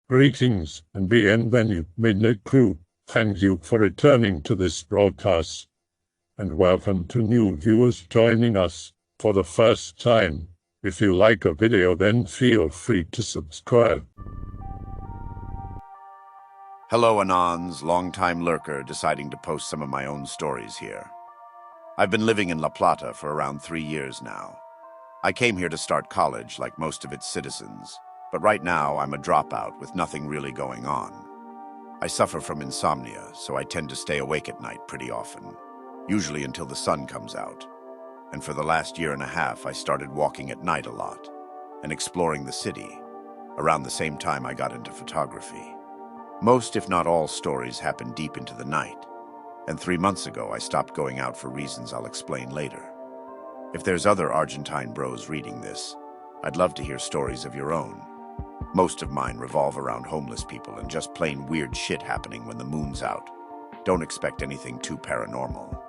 Greetings and bienvenue, Midnight Crew. Thank you for returning to this broadcast. And welcome to new viewers joining us for the first time. If you like a video, then feel free to subscribe. Hello, Anons, long-time lurker deciding to post some of my own stories here. I've been living in La Plata for around 3 years now. I came here to start college like most of its citizens, but right now I'm a dropout with nothing really going on. I suffer from insomnia, so I tend to stay awake at night pretty often, usually until the sun comes out. And for the last year and a half, I started walking at night a lot and exploring the city. Around the same time I got into photography. Most, if not all, stories happen deep into the night, and 3 months ago I stopped going out for reasons I'll explain later. If there's other Argentine bros reading this, I'd love to hear stories of your own. Most of mine revolve around homeless people and just plain weird shit happening when the moon's out. Don't expect anything too paranormal.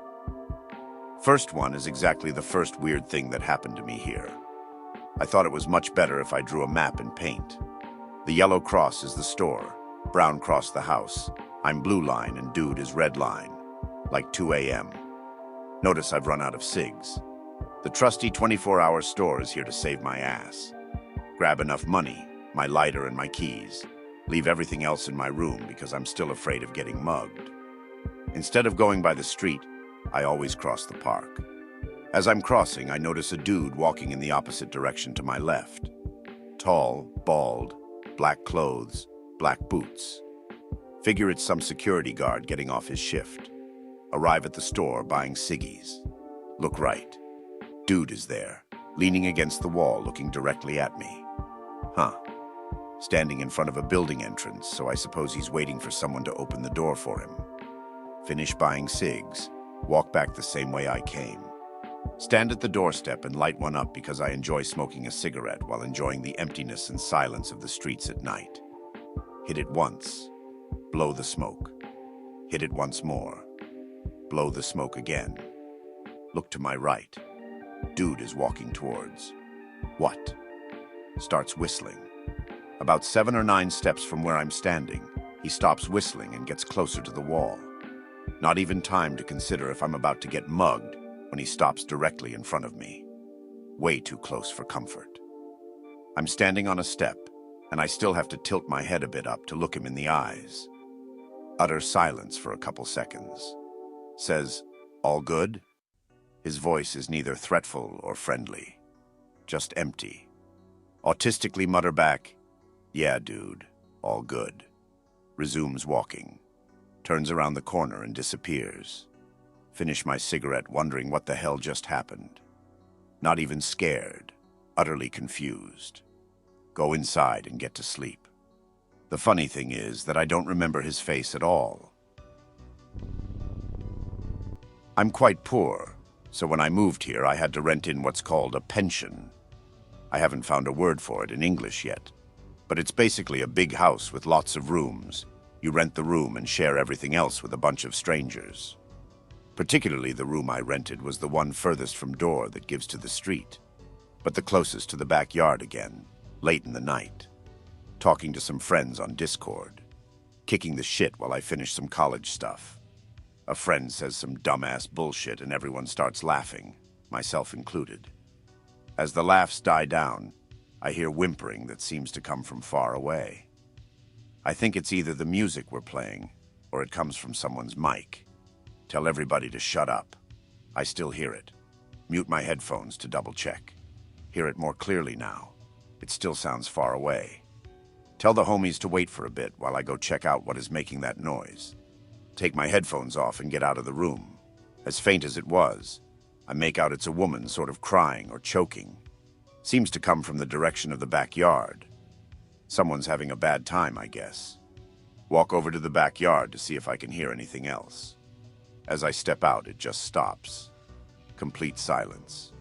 First one is exactly the first weird thing that happened to me here. I thought it was much better if I drew a map in paint. The yellow cross is the store, brown cross the house, I'm blue line and dude is red line, like 2 a.m. Notice I've run out of cigs. The trusty 24-hour store is here to save my ass. Grab enough money, my lighter and my keys. Leave everything else in my room because I'm still afraid of getting mugged. Instead of going by the street, I always cross the park. As I'm crossing, I notice a dude walking in the opposite direction to my left. Tall, bald, black clothes, black boots. Figure it's some security guard getting off his shift. Arrive at the store buying ciggies. Look right. Dude is there, leaning against the wall looking directly at me. Standing in front of a building entrance, so I suppose he's waiting for someone to open the door for him. Finish buying cigs, walk back the same way I came. Stand at the doorstep and light one up because I enjoy smoking a cigarette while enjoying the emptiness and silence of the streets at night. Hit it once, blow the smoke. Hit it once more, blow the smoke again. Look to my right. Dude is walking towards. What? Starts whistling. About 7 or 9 steps from where I'm standing, he stops whistling and gets closer to the wall. Not even time to consider if I'm about to get mugged when he stops directly in front of me. Way too close for comfort. I'm standing on a step, and I still have to tilt my head a bit up to look him in the eyes. Utter silence for a couple seconds. Says, "All good?" His voice is neither threatful or friendly, just empty. Autistically mutter back, "Yeah, dude, all good." Resumes walking. Turns around the corner and disappears. Finish my cigarette wondering what the hell just happened. Not even scared, utterly confused. Go inside and get to sleep. The funny thing is that I don't remember his face at all. I'm quite poor, so when I moved here I had to rent in what's called a pension. I haven't found a word for it in English yet, but it's basically a big house with lots of rooms. You rent the room and share everything else with a bunch of strangers. Particularly the room I rented was the one furthest from door that gives to the street, but the closest to the backyard again, late in the night. Talking to some friends on Discord. Kicking the shit while I finish some college stuff. A friend says some dumbass bullshit and everyone starts laughing, myself included. As the laughs die down, I hear whimpering that seems to come from far away. I think it's either the music we're playing, or it comes from someone's mic. Tell everybody to shut up. I still hear it. Mute my headphones to double check. Hear it more clearly now. It still sounds far away. Tell the homies to wait for a bit while I go check out what is making that noise. Take my headphones off and get out of the room. As faint as it was, I make out it's a woman sort of crying or choking. Seems to come from the direction of the backyard. Someone's having a bad time, I guess. Walk over to the backyard to see if I can hear anything else. As I step out, it just stops. Complete silence.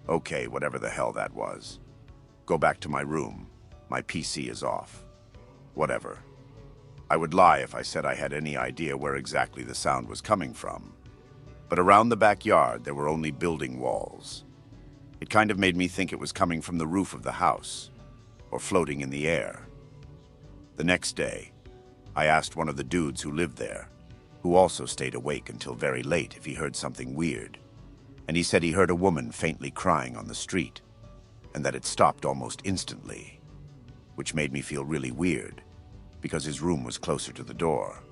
Okay, whatever the hell that was. Go back to my room. My PC is off. Whatever. I would lie if I said I had any idea where exactly the sound was coming from. But around the backyard, there were only building walls. It kind of made me think it was coming from the roof of the house, or floating in the air. The next day, I asked one of the dudes who lived there, who also stayed awake until very late, if he heard something weird. And he said he heard a woman faintly crying on the street, and that it stopped almost instantly, which made me feel really weird, because his room was closer to the door,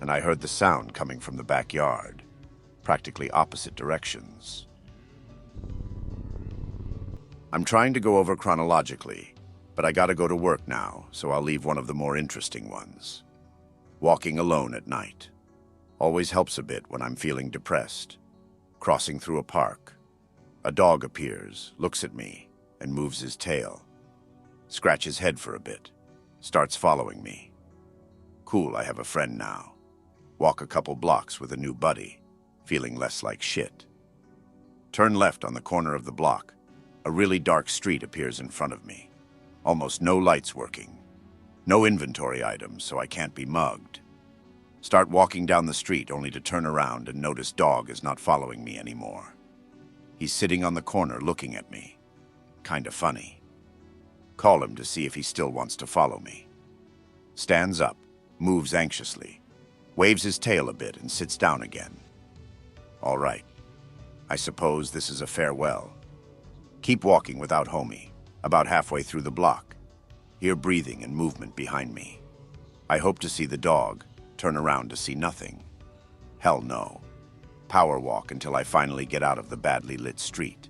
and I heard the sound coming from the backyard, practically opposite directions. I'm trying to go over chronologically, but I gotta go to work now, so I'll leave one of the more interesting ones. Walking alone at night. Always helps a bit when I'm feeling depressed. Crossing through a park. A dog appears, looks at me, and moves his tail. Scratch his head for a bit. Starts following me. Cool, I have a friend now. Walk a couple blocks with a new buddy, feeling less like shit. Turn left on the corner of the block. A really dark street appears in front of me. Almost no lights working. No inventory items, so I can't be mugged. Start walking down the street only to turn around and notice dog is not following me anymore. He's sitting on the corner looking at me. Kinda funny. Call him to see if he still wants to follow me. Stands up, moves anxiously, waves his tail a bit and sits down again. All right. I suppose this is a farewell. Keep walking without homie, about halfway through the block. Hear breathing and movement behind me. I hope to see the dog, turn around to see nothing. Hell no. Power walk until I finally get out of the badly lit street.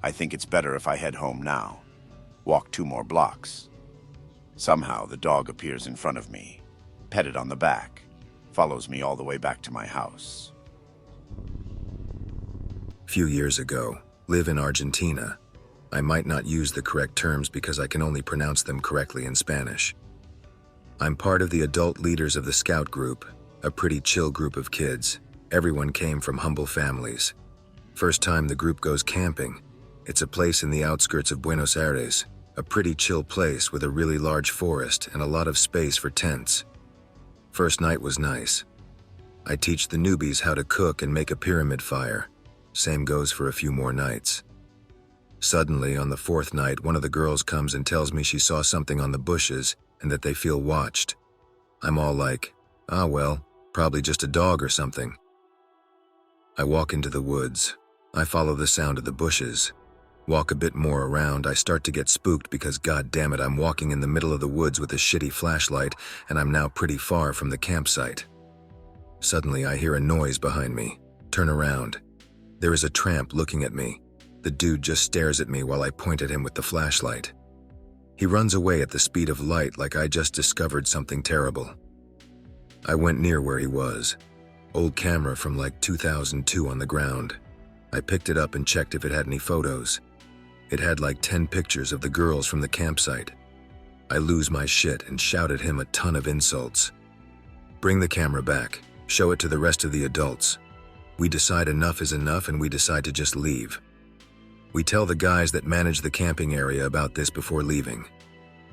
I think it's better if I head home now. Walk 2 more blocks. Somehow the dog appears in front of me, pet it on the back, follows me all the way back to my house. Few years ago, live in Argentina. I might not use the correct terms because I can only pronounce them correctly in Spanish. I'm part of the adult leaders of the scout group, a pretty chill group of kids. Everyone came from humble families. First time the group goes camping. It's a place in the outskirts of Buenos Aires, a pretty chill place with a really large forest and a lot of space for tents. First night was nice. I teach the newbies how to cook and make a pyramid fire. Same goes for a few more nights. Suddenly, on the 4th night, one of the girls comes and tells me she saw something on the bushes and that they feel watched. I'm all like, ah well, probably just a dog or something. I walk into the woods. I follow the sound of the bushes. Walk a bit more around, I start to get spooked because god damn it, I'm walking in the middle of the woods with a shitty flashlight and I'm now pretty far from the campsite. Suddenly I hear a noise behind me. Turn around. There is a tramp looking at me. The dude just stares at me while I point at him with the flashlight. He runs away at the speed of light like I just discovered something terrible. I went near where he was. Old camera from like 2002 on the ground. I picked it up and checked if it had any photos. It had like 10 pictures of the girls from the campsite. I lose my shit and shout at him a ton of insults. Bring the camera back. Show it to the rest of the adults. We decide enough is enough and we decide to just leave. We tell the guys that manage the camping area about this before leaving.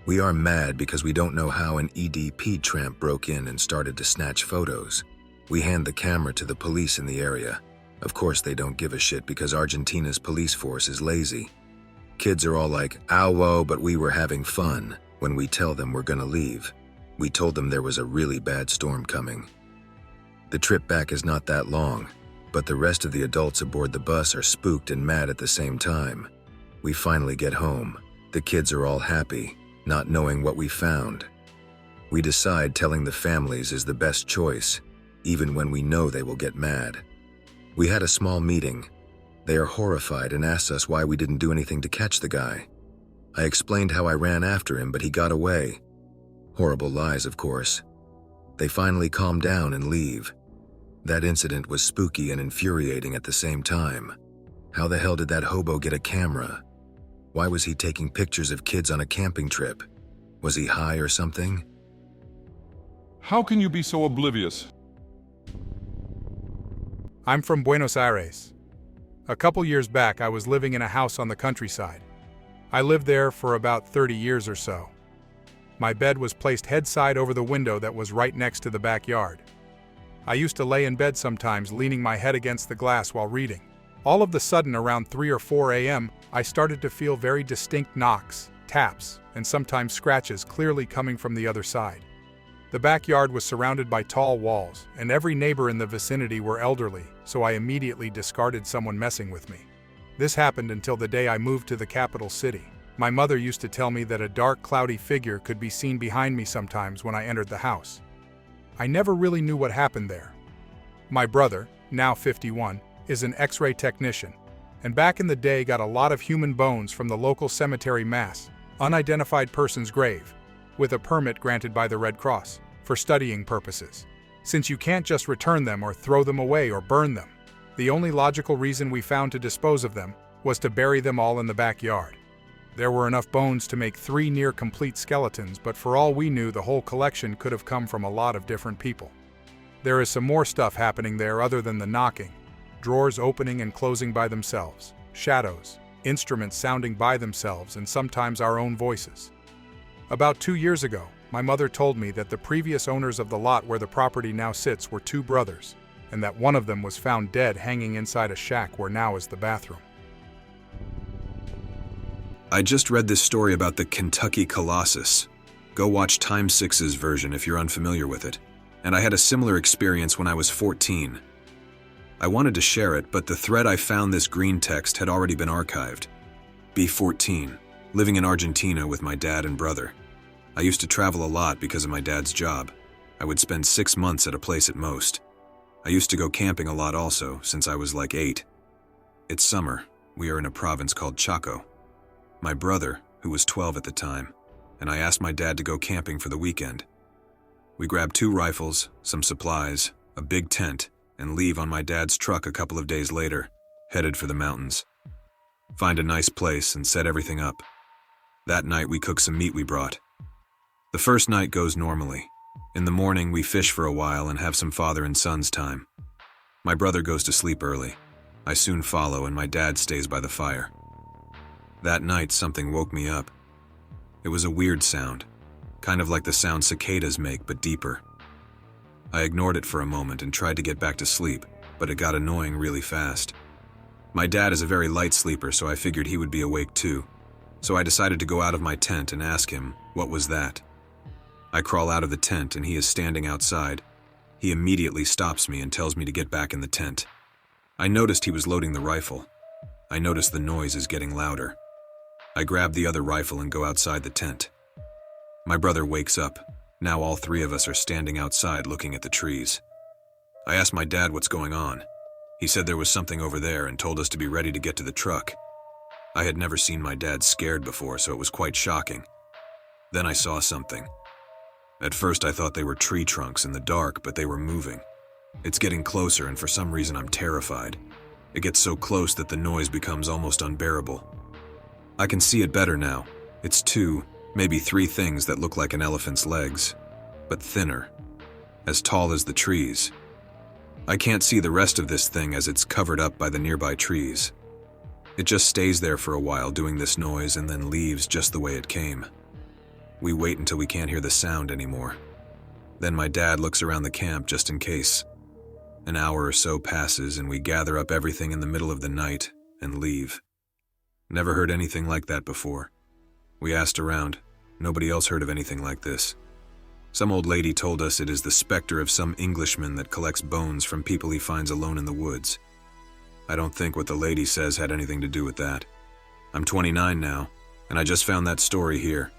We are mad because we don't know how an EDP tramp broke in and started to snatch photos. We hand the camera to the police in the area. Of course they don't give a shit because Argentina's police force is lazy. Kids are all like, ow whoa, but we were having fun when we tell them we're gonna leave. We told them there was a really bad storm coming. The trip back is not that long, but the rest of the adults aboard the bus are spooked and mad at the same time. We finally get home. The kids are all happy, not knowing what we found. We decide telling the families is the best choice, even when we know they will get mad. We had a small meeting. They are horrified and asked us why we didn't do anything to catch the guy. I explained how I ran after him, but he got away. Horrible lies, of course. They finally calm down and leave. That incident was spooky and infuriating at the same time. How the hell did that hobo get a camera? Why was he taking pictures of kids on a camping trip? Was he high or something? How can you be so oblivious? I'm from Buenos Aires. A couple years back, I was living in a house on the countryside. I lived there for about 30 years or so. My bed was placed head-side over the window that was right next to the backyard. I used to lay in bed sometimes, leaning my head against the glass while reading. All of the sudden, around 3 or 4 a.m., I started to feel very distinct knocks, taps, and sometimes scratches clearly coming from the other side. The backyard was surrounded by tall walls, and every neighbor in the vicinity were elderly, so I immediately discarded someone messing with me. This happened until the day I moved to the capital city. My mother used to tell me that a dark, cloudy figure could be seen behind me sometimes when I entered the house. I never really knew what happened there. My brother, now 51, is an X-ray technician, and back in the day got a lot of human bones from the local cemetery mass, unidentified person's grave, with a permit granted by the Red Cross, for studying purposes. Since you can't just return them or throw them away or burn them, the only logical reason we found to dispose of them was to bury them all in the backyard. There were enough bones to make 3 near-complete skeletons, but for all we knew, the whole collection could have come from a lot of different people. There is some more stuff happening there other than the knocking. Drawers opening and closing by themselves, shadows, instruments sounding by themselves, and sometimes our own voices. About 2 years ago, my mother told me that the previous owners of the lot where the property now sits were 2 brothers, and that one of them was found dead hanging inside a shack where now is the bathroom. I just read this story about the Kentucky Colossus. Go watch Time 6's version if you're unfamiliar with it. And I had a similar experience when I was 14. I wanted to share it, but the thread I found this Greentext had already been archived. B14, living in Argentina with my dad and brother. I used to travel a lot because of my dad's job. I would spend 6 months at a place at most. I used to go camping a lot also, since I was like 8. It's summer. We are in a province called Chaco. My brother, who was 12 at the time, and I asked my dad to go camping for the weekend. We grabbed 2 rifles, some supplies, a big tent, and leave on my dad's truck a couple of days later, headed for the mountains. Find a nice place and set everything up. That night we cook some meat we brought. The first night goes normally. In the morning we fish for a while and have some father and son's time. My brother goes to sleep early. I soon follow and my dad stays by the fire. That night something woke me up. It was a weird sound, kind of like the sound cicadas make but deeper. I ignored it for a moment and tried to get back to sleep, but it got annoying really fast. My dad is a very light sleeper, so I figured he would be awake too. So I decided to go out of my tent and ask him, what was that? I crawl out of the tent and he is standing outside. He immediately stops me and tells me to get back in the tent. I noticed he was loading the rifle. I noticed the noise is getting louder. I grab the other rifle and go outside the tent. My brother wakes up. Now all 3 of us are standing outside looking at the trees. I asked my dad what's going on. He said there was something over there and told us to be ready to get to the truck. I had never seen my dad scared before, so it was quite shocking. Then I saw something. At first I thought they were tree trunks in the dark, but they were moving. It's getting closer and for some reason I'm terrified. It gets so close that the noise becomes almost unbearable. I can see it better now. It's 2, maybe 3 things that look like an elephant's legs, but thinner, as tall as the trees. I can't see the rest of this thing as it's covered up by the nearby trees. It just stays there for a while doing this noise and then leaves just the way it came. We wait until we can't hear the sound anymore. Then my dad looks around the camp just in case. An hour or so passes and we gather up everything in the middle of the night and leave. Never heard anything like that before. We asked around. Nobody else heard of anything like this. Some old lady told us it is the specter of some Englishman that collects bones from people he finds alone in the woods. I don't think what the lady says had anything to do with that. I'm 29 now, and I just found that story here.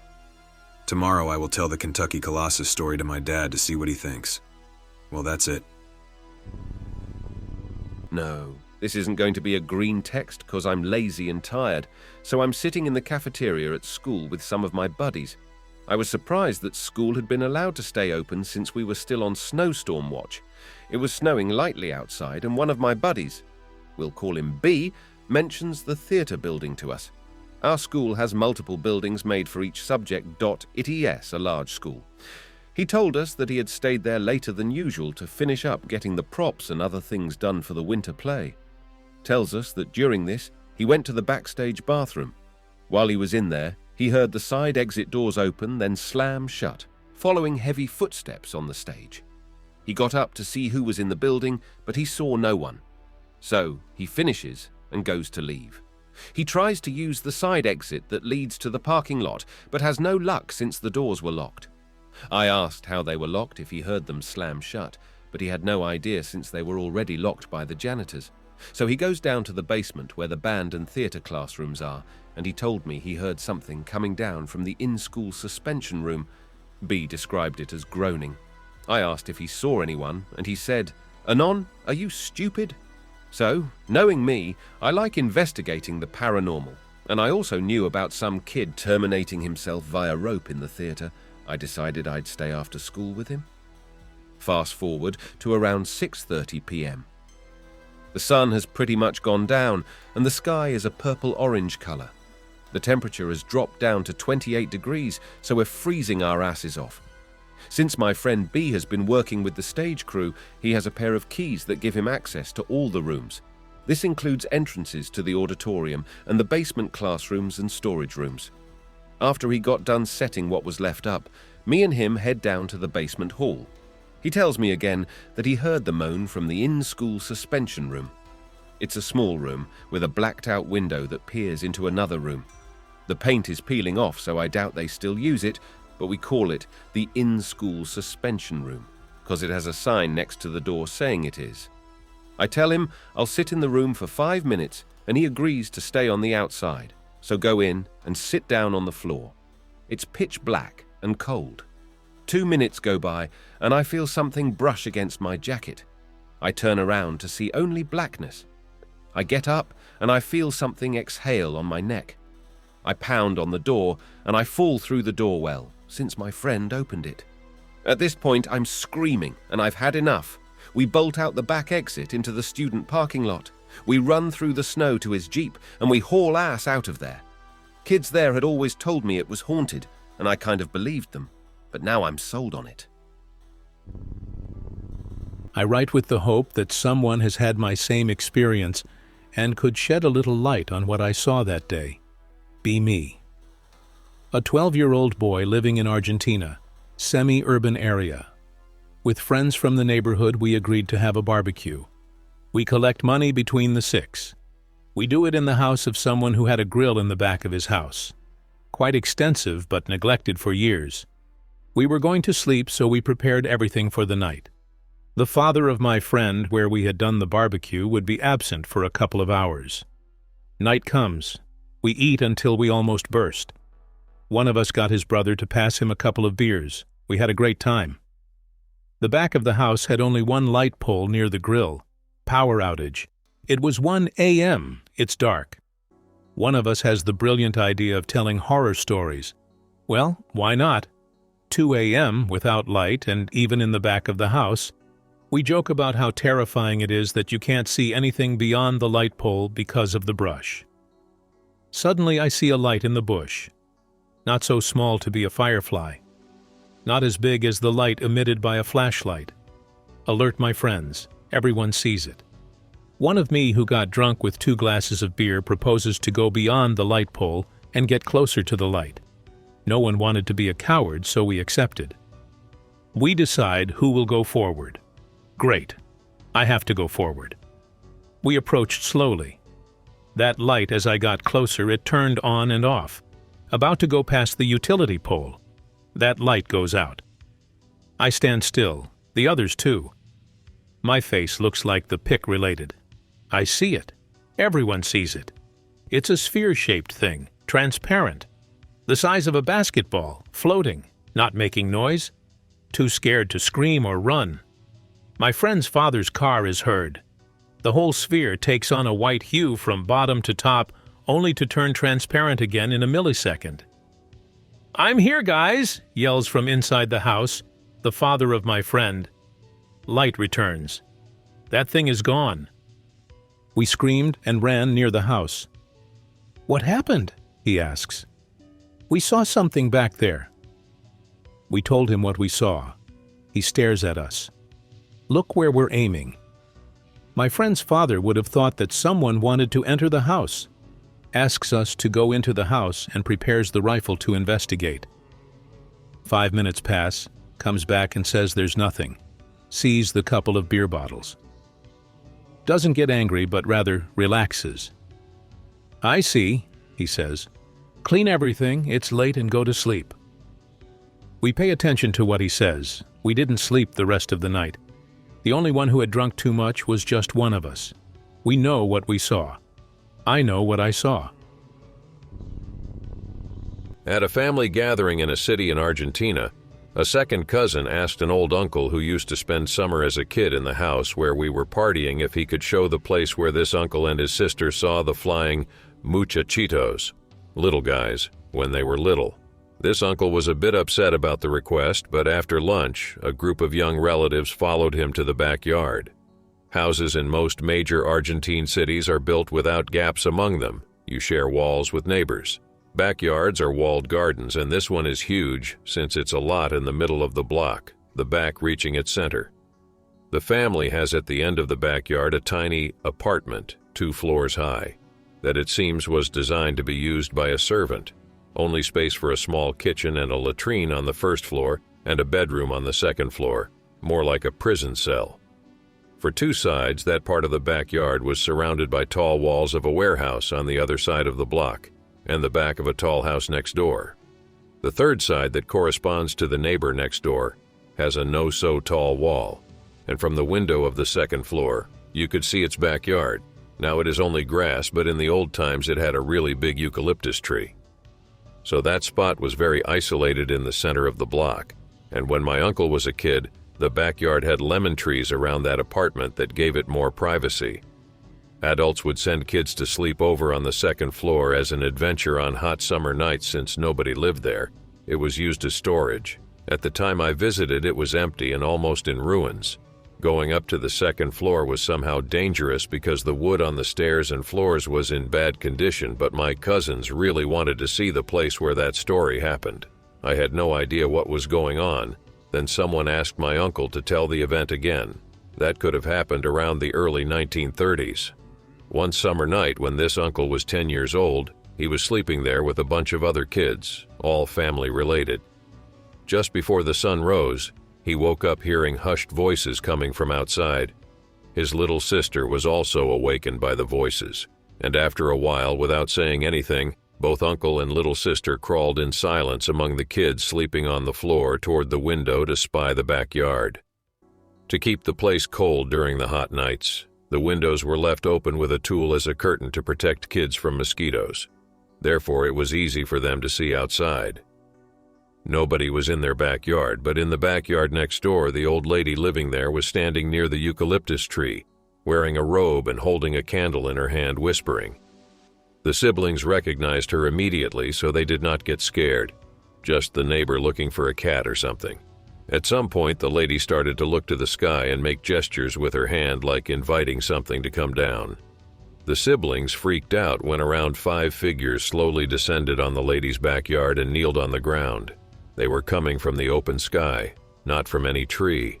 Tomorrow I will tell the Kentucky Colossus story to my dad to see what he thinks. Well, that's it. No, this isn't going to be a green text because I'm lazy and tired, so I'm sitting in the cafeteria at school with some of my buddies. I was surprised that school had been allowed to stay open since we were still on snowstorm watch. It was snowing lightly outside, and one of my buddies, we'll call him B, mentions the theatre building to us. Our school has multiple buildings made for each subject. It is a large school. He told us that he had stayed there later than usual to finish up getting the props and other things done for the winter play. Tells us that during this, he went to the backstage bathroom. While he was in there, he heard the side exit doors open, then slam shut, following heavy footsteps on the stage. He got up to see who was in the building, but he saw no one. So he finishes and goes to leave. He tries to use the side exit that leads to the parking lot, but has no luck since the doors were locked. I asked how they were locked if he heard them slam shut, but he had no idea since they were already locked by the janitors. So he goes down to the basement where the band and theatre classrooms are, and he told me he heard something coming down from the in-school suspension room. B described it as groaning. I asked if he saw anyone, and he said, "Anon, are you stupid?" So, knowing me, I like investigating the paranormal, and I also knew about some kid terminating himself via rope in the theatre. I decided I'd stay after school with him. Fast forward to around 6:30 p.m. The sun has pretty much gone down, and the sky is a purple-orange colour. The temperature has dropped down to 28 degrees, so we're freezing our asses off. Since my friend B has been working with the stage crew, he has a pair of keys that give him access to all the rooms. This includes entrances to the auditorium and the basement classrooms and storage rooms. After he got done setting what was left up, me and him head down to the basement hall. He tells me again that he heard the moan from the in-school suspension room. It's a small room with a blacked-out window that peers into another room. The paint is peeling off, so I doubt they still use it, but we call it the in-school suspension room, because it has a sign next to the door saying it is. I tell him I'll sit in the room for 5 minutes, and he agrees to stay on the outside, so go in and sit down on the floor. It's pitch black and cold. 2 minutes go by, and I feel something brush against my jacket. I turn around to see only blackness. I get up, and I feel something exhale on my neck. I pound on the door, and I fall through the doorwell, since my friend opened it. At this point, I'm screaming, and I've had enough. We bolt out the back exit into the student parking lot. We run through the snow to his Jeep, and we haul ass out of there. Kids there had always told me it was haunted, and I kind of believed them, but now I'm sold on it. I write with the hope that someone has had my same experience and could shed a little light on what I saw that day. Be me. A 12-year-old boy living in Argentina, semi-urban area. With friends from the neighborhood, we agreed to have a barbecue. We collect money between the 6. We do it in the house of someone who had a grill in the back of his house. Quite extensive, but neglected for years. We were going to sleep, so we prepared everything for the night. The father of my friend, where we had done the barbecue, would be absent for a couple of hours. Night comes. We eat until we almost burst. One of us got his brother to pass him a couple of beers. We had a great time. The back of the house had only one light pole near the grill. Power outage. It was 1 a.m. It's dark. One of us has the brilliant idea of telling horror stories. Well, why not? 2 a.m. without light and even in the back of the house. We joke about how terrifying it is that you can't see anything beyond the light pole because of the brush. Suddenly I see a light in the bush. Not so small to be a firefly. Not as big as the light emitted by a flashlight. Alert my friends. Everyone sees it. One of me who got drunk with 2 glasses of beer proposes to go beyond the light pole and get closer to the light. No one wanted to be a coward, so we accepted. We decide who will go forward. Great. I have to go forward. We approached slowly. That light, as I got closer, it turned on and off. About to go past the utility pole. That light goes out. I stand still. The others too. My face looks like the pic related. I see it. Everyone sees it. It's a sphere-shaped thing, transparent. The size of a basketball, floating, not making noise. Too scared to scream or run. My friend's father's car is heard. The whole sphere takes on a white hue from bottom to top, only to turn transparent again in a millisecond. "I'm here, guys!" yells from inside the house, the father of my friend. Light returns. That thing is gone. We screamed and ran near the house. "What happened?" he asks. "We saw something back there." We told him what we saw. He stares at us. Look where we're aiming. My friend's father would have thought that someone wanted to enter the house. Asks us to go into the house and prepares the rifle to investigate. 5 minutes pass, comes back and says there's nothing. Sees the couple of beer bottles. Doesn't get angry, but rather relaxes. "I see," he says. "Clean everything, it's late, and go to sleep." We pay attention to what he says. We didn't sleep the rest of the night. The only one who had drunk too much was just one of us. We know what we saw. I know what I saw. At a family gathering in a city in Argentina, a second cousin asked an old uncle who used to spend summer as a kid in the house where we were partying if he could show the place where this uncle and his sister saw the flying muchachitos, little guys, when they were little. This uncle was a bit upset about the request, but after lunch, a group of young relatives followed him to the backyard. Houses in most major Argentine cities are built without gaps among them. You share walls with neighbors. Backyards are walled gardens, and this one is huge since it's a lot in the middle of the block, the back reaching its center. The family has at the end of the backyard a tiny apartment, 2 floors high, that it seems was designed to be used by a servant. Only space for a small kitchen and a latrine on the first floor and a bedroom on the second floor, more like a prison cell. For 2 sides, that part of the backyard was surrounded by tall walls of a warehouse on the other side of the block, and the back of a tall house next door. The third side that corresponds to the neighbor next door has a no-so-tall wall, and from the window of the second floor, you could see its backyard. Now it is only grass, but in the old times it had a really big eucalyptus tree. So that spot was very isolated in the center of the block, and when my uncle was a kid, the backyard had lemon trees around that apartment that gave it more privacy. Adults would send kids to sleep over on the second floor as an adventure on hot summer nights since nobody lived there. It was used as storage. At the time I visited, it was empty and almost in ruins. Going up to the second floor was somehow dangerous because the wood on the stairs and floors was in bad condition, but my cousins really wanted to see the place where that story happened. I had no idea what was going on. Then someone asked my uncle to tell the event again. That could have happened around the early 1930s. One summer night when this uncle was 10 years old, he was sleeping there with a bunch of other kids, all family related. Just before the sun rose, he woke up hearing hushed voices coming from outside. His little sister was also awakened by the voices, and after a while, without saying anything, both uncle and little sister crawled in silence among the kids sleeping on the floor toward the window to spy the backyard. To keep the place cold during the hot nights, the windows were left open with a tool as a curtain to protect kids from mosquitoes. Therefore, it was easy for them to see outside. Nobody was in their backyard, but in the backyard next door, the old lady living there was standing near the eucalyptus tree, wearing a robe and holding a candle in her hand, whispering. The siblings recognized her immediately, so they did not get scared, just the neighbor looking for a cat or something. At some point, the lady started to look to the sky and make gestures with her hand like inviting something to come down. The siblings, freaked out, when around 5 figures slowly descended on the lady's backyard and kneeled on the ground. They were coming from the open sky, not from any tree.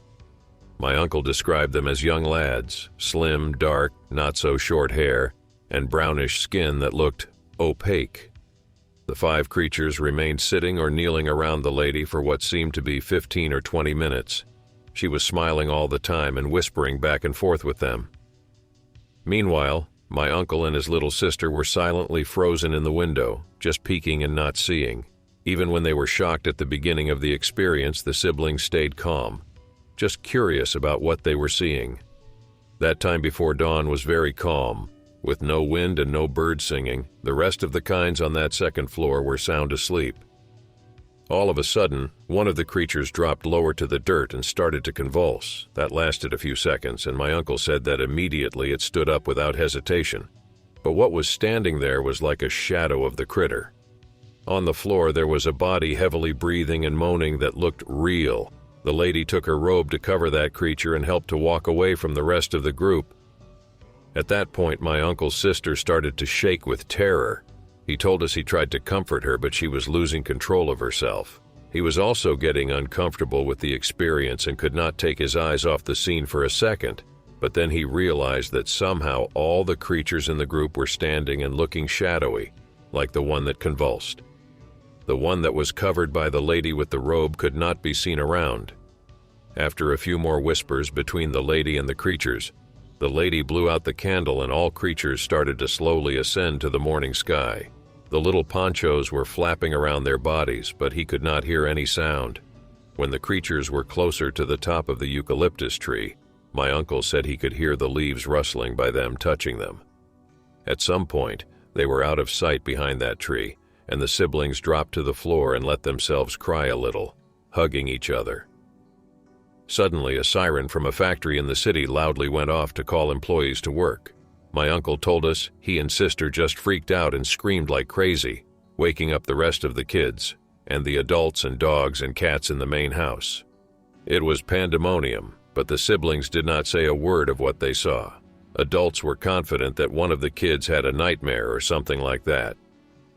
My uncle described them as young lads, slim, dark, not so short hair, and brownish skin that looked opaque. The 5 creatures remained sitting or kneeling around the lady for what seemed to be 15 or 20 minutes. She was smiling all the time and whispering back and forth with them. Meanwhile, my uncle and his little sister were silently frozen in the window, just peeking and not seeing. Even when they were shocked at the beginning of the experience, the siblings stayed calm, just curious about what they were seeing. That time before dawn was very calm. With no wind and no birds singing, the rest of the kinds on that second floor were sound asleep. All of a sudden, one of the creatures dropped lower to the dirt and started to convulse. That lasted a few seconds, and my uncle said that immediately it stood up without hesitation. But what was standing there was like a shadow of the critter. On the floor there was a body heavily breathing and moaning that looked real. The lady took her robe to cover that creature and helped to walk away from the rest of the group. At that point, my uncle's sister started to shake with terror. He told us he tried to comfort her, but she was losing control of herself. He was also getting uncomfortable with the experience and could not take his eyes off the scene for a second. But then he realized that somehow all the creatures in the group were standing and looking shadowy, like the one that convulsed. The one that was covered by the lady with the robe could not be seen around. After a few more whispers between the lady and the creatures, The lady blew out the candle and all creatures started to slowly ascend to the morning sky. The little ponchos were flapping around their bodies, but he could not hear any sound. When the creatures were closer to the top of the eucalyptus tree, my uncle said he could hear the leaves rustling by them touching them. At some point, they were out of sight behind that tree, and the siblings dropped to the floor and let themselves cry a little, hugging each other. Suddenly, a siren from a factory in the city loudly went off to call employees to work. My uncle told us he and sister just freaked out and screamed like crazy, waking up the rest of the kids, and the adults and dogs and cats in the main house. It was pandemonium, but the siblings did not say a word of what they saw. Adults were confident that one of the kids had a nightmare or something like that.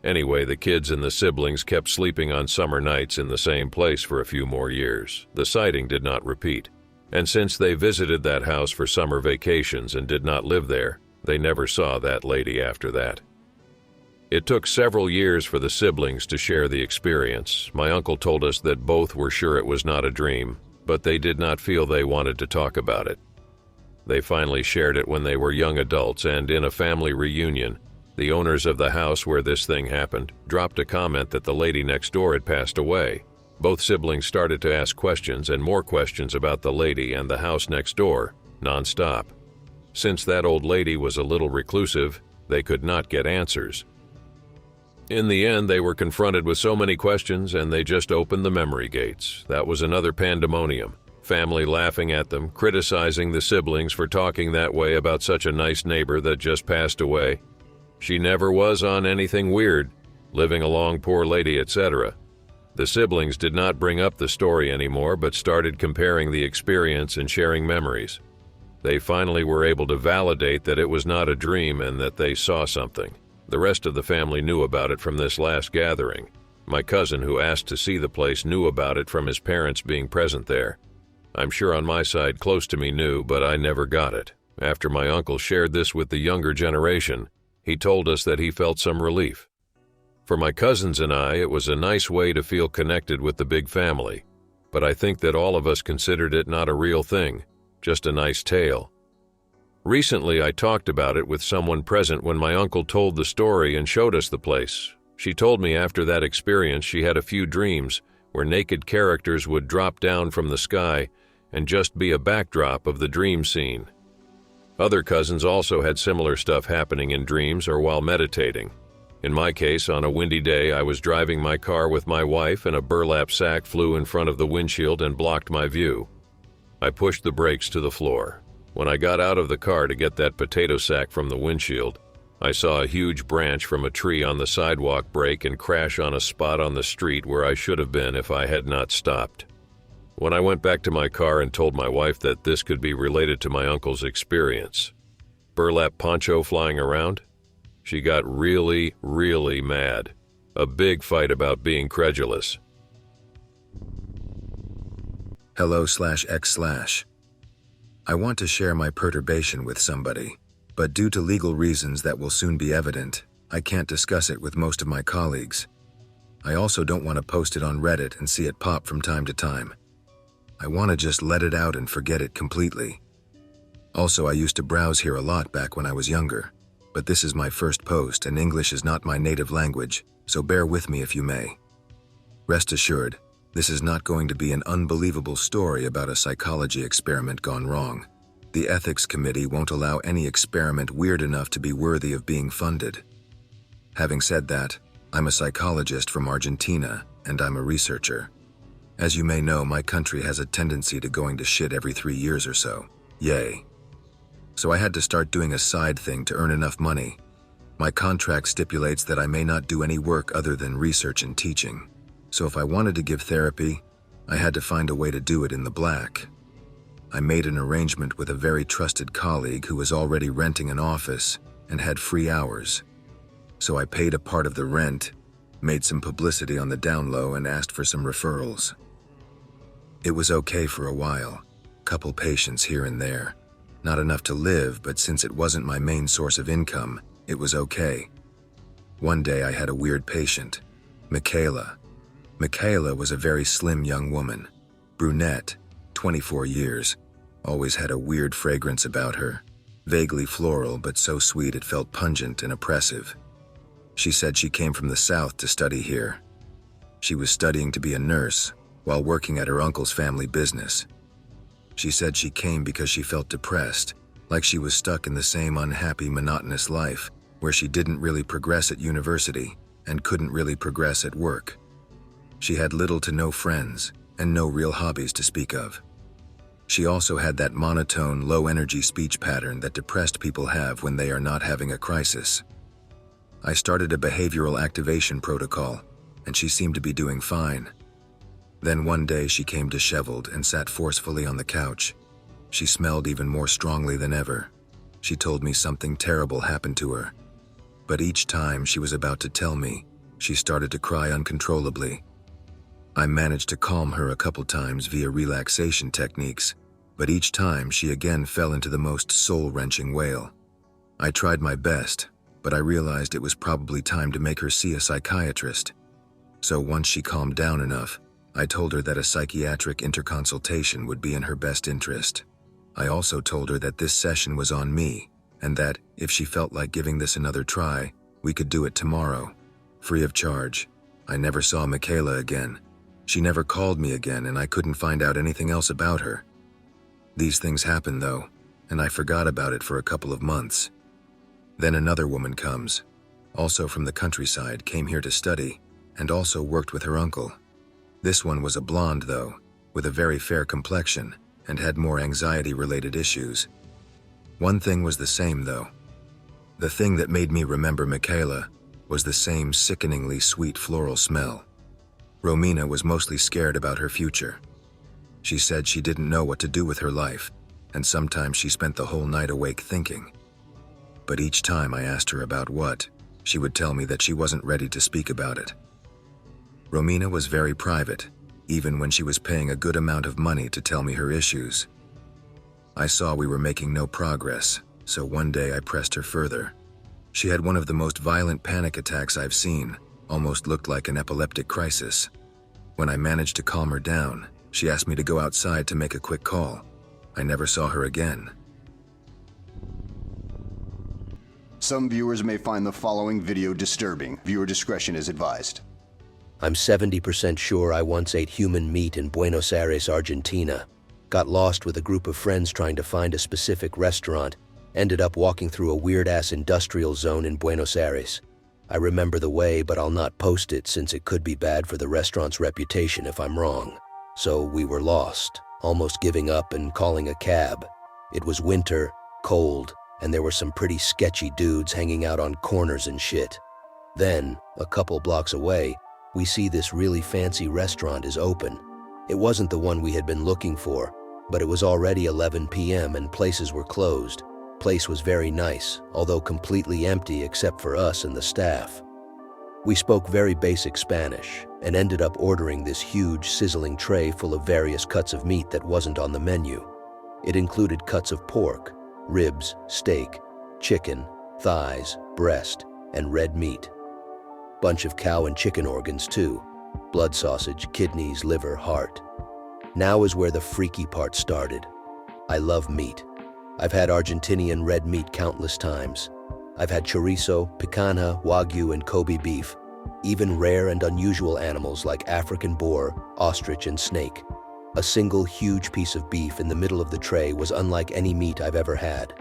Anyway, the kids and the siblings kept sleeping on summer nights in the same place for a few more years. The sighting did not repeat. And since they visited that house for summer vacations and did not live there, they never saw that lady after that. It took several years for the siblings to share the experience. My uncle told us that both were sure it was not a dream, but they did not feel they wanted to talk about it. They finally shared it when they were young adults, and in a family reunion, the owners of the house where this thing happened dropped a comment that the lady next door had passed away. Both siblings started to ask questions and more questions about the lady and the house next door, non-stop. Since that old lady was a little reclusive, they could not get answers. In the end, they were confronted with so many questions and they just opened the memory gates. That was another pandemonium. Family laughing at them, criticizing the siblings for talking that way about such a nice neighbor that just passed away. She never was on anything weird, living along poor lady, etc. The siblings did not bring up the story anymore, but started comparing the experience and sharing memories. They finally were able to validate that it was not a dream and that they saw something. The rest of the family knew about it from this last gathering. My cousin, who asked to see the place, knew about it from his parents being present there. I'm sure on my side close to me knew, but I never got it. After my uncle shared this with the younger generation, he told us that he felt some relief. For my cousins and I, it was a nice way to feel connected with the big family, but I think that all of us considered it not a real thing, just a nice tale. Recently, I talked about it with someone present when my uncle told the story and showed us the place. She told me after that experience she had a few dreams where naked characters would drop down from the sky and just be a backdrop of the dream scene. Other cousins also had similar stuff happening in dreams or while meditating. In my case, on a windy day, I was driving my car with my wife and a burlap sack flew in front of the windshield and blocked my view. I pushed the brakes to the floor. When I got out of the car to get that potato sack from the windshield, I saw a huge branch from a tree on the sidewalk break and crash on a spot on the street where I should have been if I had not stopped. When I went back to my car and told my wife that this could be related to my uncle's experience, burlap poncho flying around, she got really, really mad. A big fight about being credulous. Hello/X/. I want to share my perturbation with somebody, but due to legal reasons that will soon be evident, I can't discuss it with most of my colleagues. I also don't want to post it on Reddit and see it pop from time to time. I want to just let it out and forget it completely. Also, I used to browse here a lot back when I was younger, but this is my first post and English is not my native language, so bear with me if you may. Rest assured, this is not going to be an unbelievable story about a psychology experiment gone wrong. The ethics committee won't allow any experiment weird enough to be worthy of being funded. Having said that, I'm a psychologist from Argentina and I'm a researcher. As you may know, my country has a tendency to going to shit every 3 years or so. Yay. So I had to start doing a side thing to earn enough money. My contract stipulates that I may not do any work other than research and teaching. So if I wanted to give therapy, I had to find a way to do it in the black. I made an arrangement with a very trusted colleague who was already renting an office and had free hours. So I paid a part of the rent, made some publicity on the down low and asked for some referrals. It was okay for a while, couple patients here and there. Not enough to live, but since it wasn't my main source of income, it was okay. One day I had a weird patient, Michaela. Michaela was a very slim young woman, brunette, 24 years, always had a weird fragrance about her. vaguely floral but so sweet it felt pungent and oppressive. She said she came from the south to study here. She was studying to be a nurse while working at her uncle's family business. She said she came because she felt depressed, like she was stuck in the same unhappy, monotonous life where she didn't really progress at university and couldn't really progress at work. She had little to no friends and no real hobbies to speak of. She also had that monotone, low-energy speech pattern that depressed people have when they are not having a crisis. I started a behavioral activation protocol, and she seemed to be doing fine. Then one day she came disheveled and sat forcefully on the couch. She smelled even more strongly than ever. She told me something terrible happened to her. But each time she was about to tell me, she started to cry uncontrollably. I managed to calm her a couple times via relaxation techniques, but each time she again fell into the most soul-wrenching wail. I tried my best, but I realized it was probably time to make her see a psychiatrist. So once she calmed down enough, I told her that a psychiatric interconsultation would be in her best interest. I also told her that this session was on me, and that, if she felt like giving this another try, we could do it tomorrow, free of charge. I never saw Michaela again. She never called me again, and I couldn't find out anything else about her. These things happen, though, and I forgot about it for a couple of months. Then another woman comes, also from the countryside, came here to study, and also worked with her uncle. This one was a blonde, though, with a very fair complexion, and had more anxiety-related issues. One thing was the same, though. The thing that made me remember Michaela was the same sickeningly sweet floral smell. Romina was mostly scared about her future. She said she didn't know what to do with her life, and sometimes she spent the whole night awake thinking. But each time I asked her about what, she would tell me that she wasn't ready to speak about it. Romina was very private, even when she was paying a good amount of money to tell me her issues. I saw we were making no progress, so one day I pressed her further. She had one of the most violent panic attacks I've seen, almost looked like an epileptic crisis. When I managed to calm her down, she asked me to go outside to make a quick call. I never saw her again. Some viewers may find the following video disturbing. Viewer discretion is advised. I'm 70% sure I once ate human meat in Buenos Aires, Argentina. Got lost with a group of friends trying to find a specific restaurant. Ended up walking through a weird-ass industrial zone in Buenos Aires. I remember the way, but I'll not post it since it could be bad for the restaurant's reputation if I'm wrong. So we were lost, almost giving up and calling a cab. It was winter, cold, and there were some pretty sketchy dudes hanging out on corners and shit. Then, a couple blocks away, we see this really fancy restaurant is open. It wasn't the one we had been looking for, but it was already 11 p.m. and places were closed. Place was very nice, although completely empty except for us and the staff. We spoke very basic Spanish and ended up ordering this huge sizzling tray full of various cuts of meat that wasn't on the menu. It included cuts of pork, ribs, steak, chicken, thighs, breast, and red meat. Bunch of cow and chicken organs too. Blood sausage, kidneys, liver, heart. Now is where the freaky part started. I love meat. I've had Argentinian red meat countless times. I've had chorizo, picanha, wagyu, and Kobe beef. Even rare and unusual animals like African boar, ostrich, and snake. A single huge piece of beef in the middle of the tray was unlike any meat I've ever had.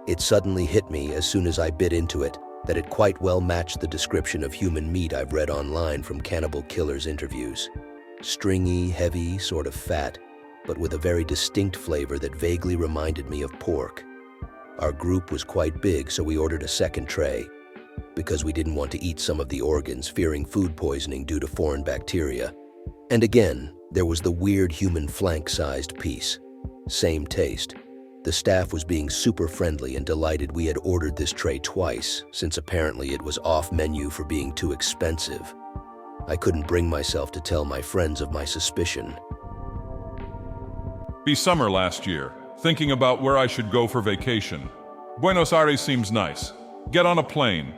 It suddenly hit me as soon as I bit into it that it quite well matched the description of human meat I've read online from cannibal killers' interviews. Stringy, heavy, sort of fat, but with a very distinct flavor that vaguely reminded me of pork. Our group was quite big, so we ordered a second tray, because we didn't want to eat some of the organs, fearing food poisoning due to foreign bacteria. And again, there was the weird human flank-sized piece. Same taste. The staff was being super friendly and delighted we had ordered this tray twice, since apparently it was off menu for being too expensive. I couldn't bring myself to tell my friends of my suspicion. Be summer last year, thinking about where I should go for vacation. Buenos Aires seems nice. Get on a plane.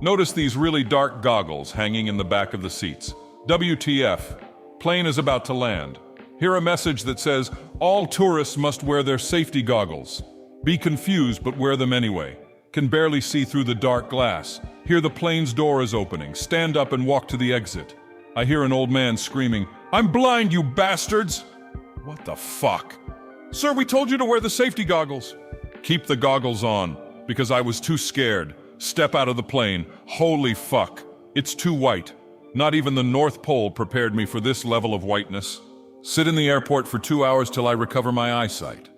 Notice these really dark goggles hanging in the back of the seats. WTF. Plane is about to land. Hear a message that says, all tourists must wear their safety goggles. Be confused, but wear them anyway. Can barely see through the dark glass. Hear the plane's door is opening. Stand up and walk to the exit. I hear an old man screaming, "I'm blind, you bastards!" What the fuck? Sir, we told you to wear the safety goggles. Keep the goggles on, because I was too scared. Step out of the plane. Holy fuck. It's too white. Not even the North Pole prepared me for this level of whiteness. Sit in the airport for 2 hours till I recover my eyesight.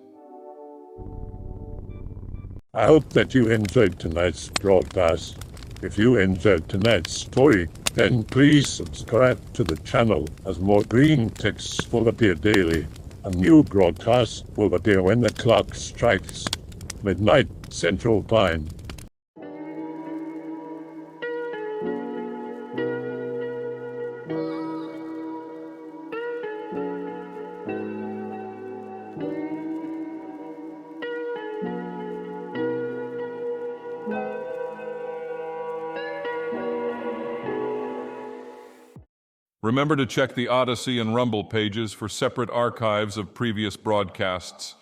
I hope that you enjoyed tonight's broadcast. If you enjoyed tonight's story, then please subscribe to the channel as more green texts will appear daily. A new broadcast will appear when the clock strikes midnight Central Time. Remember to check the Odyssey and Rumble pages for separate archives of previous broadcasts.